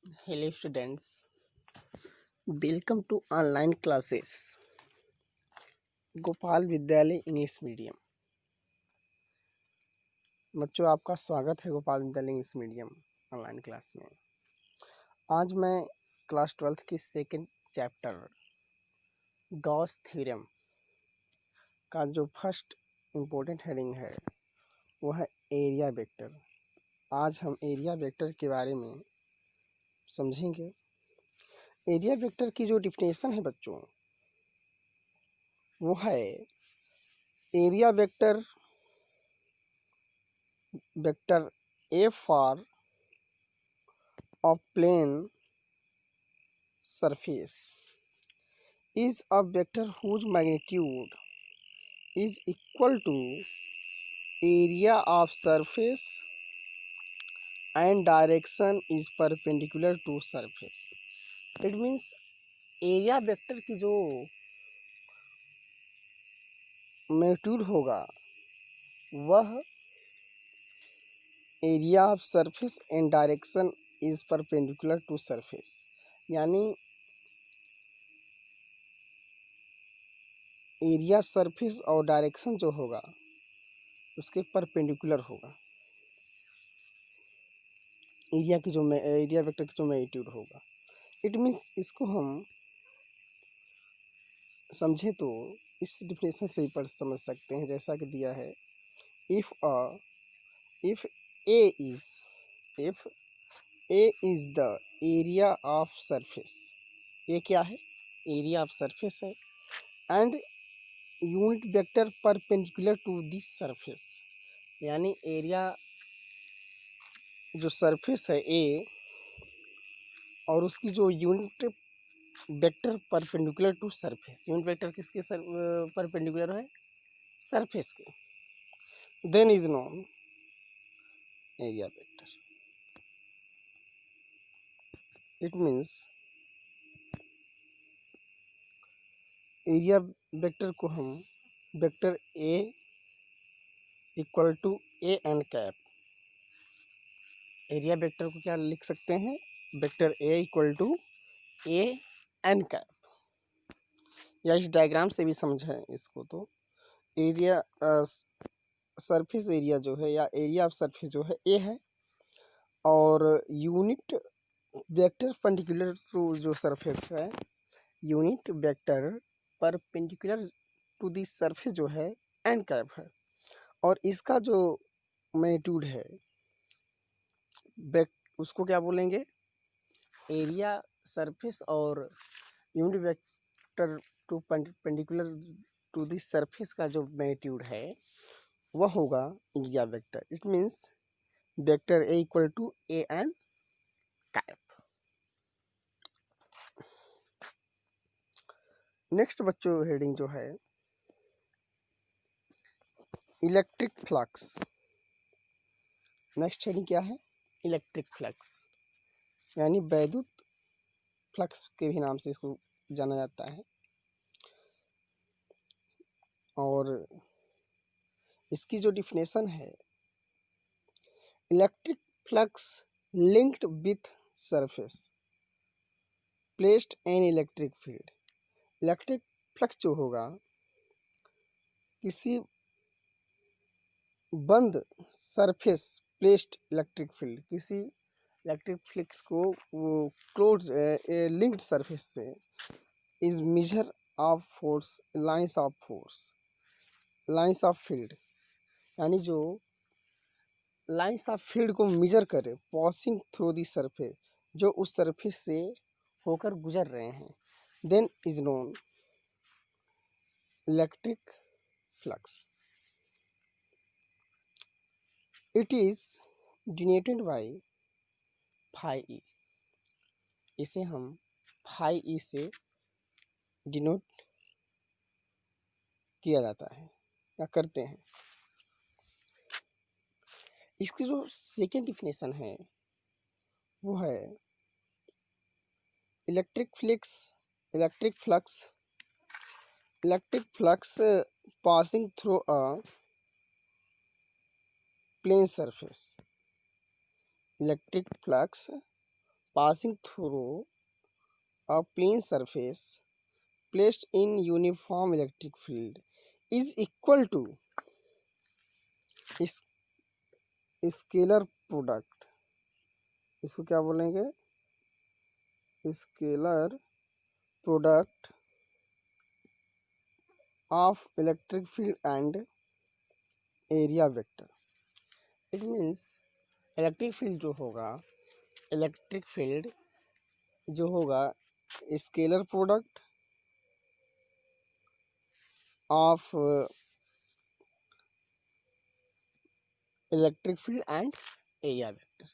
Hello students, welcome to online classes. Gopal विद्यालय English medium. बच्चों, आपका स्वागत है गोपाल विद्यालय इंग्लिश मीडियम ऑनलाइन क्लास में। आज मैं क्लास 12th की सेकंड चैप्टर गॉस थ्योरम का जो फर्स्ट इम्पोर्टेंट हेडिंग है वो है एरिया वेक्टर। आज हम एरिया वेक्टर के बारे में समझेंगे। एरिया वेक्टर की जो डिफिनेशन है बच्चों, वो है area vector A for a plane surface is a vector whose magnitude is equal to area of surface and direction is perpendicular to surface. It means area vector की जो magnitude होगा वह area of surface and direction is perpendicular to surface, यानी area surface और direction जो होगा उसके perpendicular होगा। एरिया वेक्टर की जो मैग्नीट्यूड होगा, इट मीन्स इसको हम समझे तो इस डिफिनेशन से ही पढ़ समझ सकते हैं, जैसा कि दिया है if A is the area of surface. ये क्या है? एरिया ऑफ सरफेस है and unit vector perpendicular to this surface, यानी एरिया जो सरफेस है ए और उसकी जो unit vector perpendicular to surface. Unit vector किसके परपेंडिकुलर है? सरफेस के। Then is known area vector. It means area vector को हम vector A equal to A n cap, एरिया वेक्टर को क्या लिख सकते हैं? Vector A equal to A n cap, या इस डायग्राम से भी समझें इसको तो एरिया सरफेस एरिया जो है या एरिया ऑफ सरफेस जो है ए है और यूनिट वेक्टर परपेंडिकुलर टू जो सरफेस है, unit vector perpendicular to the surface जो है एन कैप है, और इसका जो मैग्नीट्यूड है उसको क्या बोलेंगे? एरिया सरफेस और unit vector to perpendicular to the surface का जो मैग्नीट्यूड है वह होगा area vector. It means vector A equal to A n cap. Next बच्चों हेडिंग जो है इलेक्ट्रिक फ्लक्स। नेक्स्ट हेडिंग क्या है? इलेक्ट्रिक फ्लक्स, यानी वैद्युत फ्लक्स के भी नाम से इसको जाना जाता है। और इसकी जो डिफिनेशन है, electric flux linked with surface placed an electric field. Electric flux जो होगा किसी बंद सरफेस प्लेस्ड इलेक्ट्रिक फील्ड, किसी इलेक्ट्रिक फ्लक्स को वो क्लोज लिंक्ड सरफेस से is measure of force lines of field, यानी जो लाइंस ऑफ फील्ड को मेजर करे पासिंग थ्रू दी सरफेस, जो उस सरफेस से होकर गुजर रहे हैं, then is known electric flux. It is denoted by phi ई। इसे हम फाई ई से डिनोट किया जाता है या करते हैं। इसकी जो सेकेंड डिफिनेशन है वो है electric flux passing through a plane surface. Electric flux passing through a plane surface placed in uniform electric field is equal to scalar product, इसको क्या बोलेंगे, scalar product of electric field and area vector. It means electric field जो होगा scalar product of electric field and area vector.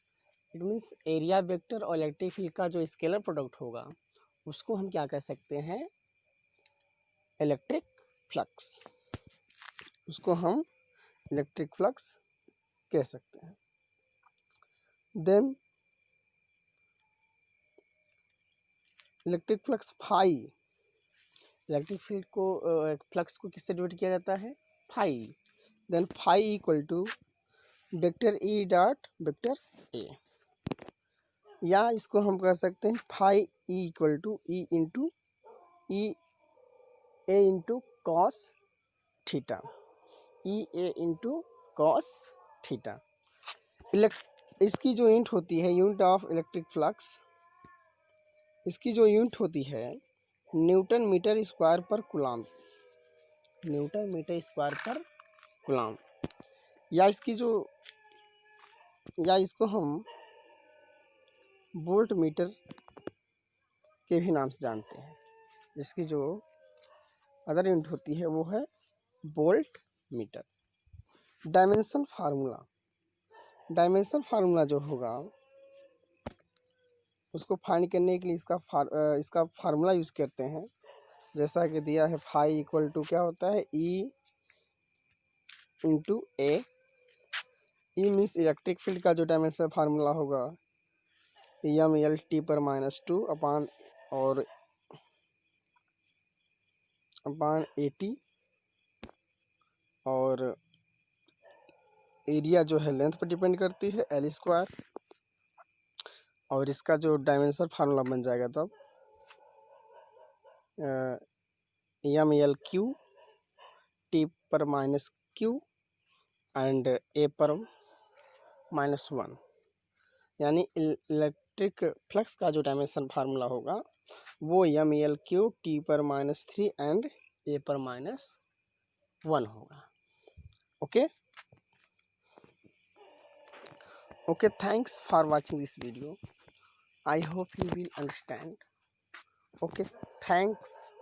It means area vector और electric field का जो scalar product होगा उसको हम क्या कह सकते हैं, इलेक्ट्रिक फ्लक्स, उसको हम इलेक्ट्रिक फ्लक्स कह सकते हैं। Then electric flux phi, electric field को फ्लक्स को किससे डिनोट किया जाता है, phi. Then phi equal to vector E dot vector A, या इसको हम कह सकते हैं phi E equal to E into E A into cos theta, E A into cos theta. इसकी जो यूनिट होती है, यूनिट ऑफ इलेक्ट्रिक फ्लक्स, इसकी जो यूनिट होती है न्यूटन मीटर स्क्वायर पर कूलम्ब, न्यूटन मीटर स्क्वायर पर कूलम्ब, या इसको हम वोल्ट मीटर के भी नाम से जानते हैं। इसकी जो अदर यूनिट होती है वो है वोल्ट मीटर। डायमेंशन फार्मूला जो होगा उसको फाइंड करने के लिए इसका फार्मूला यूज़ करते हैं, जैसा कि दिया है फाई इक्वल टू क्या होता है, ई इंटू ए। ई मीन्स इलेक्ट्रिक फील्ड का जो डायमेंशन फार्मूला होगा एम एल टी पर -2 अपान ए टी, और एरिया जो है लेंथ पर डिपेंड करती है एल स्क्वायर, और इसका जो डायमेंशन फार्मूला बन जाएगा तब एम एल क्यू टी पर -q एंड ए पर -1, यानी इलेक्ट्रिक फ्लक्स का जो डायमेंशन फार्मूला होगा वो एम एल क्यू टी पर -3 एंड ए पर -1 होगा। Okay okay, thanks for watching this video, I hope you will understand. Okay, thanks.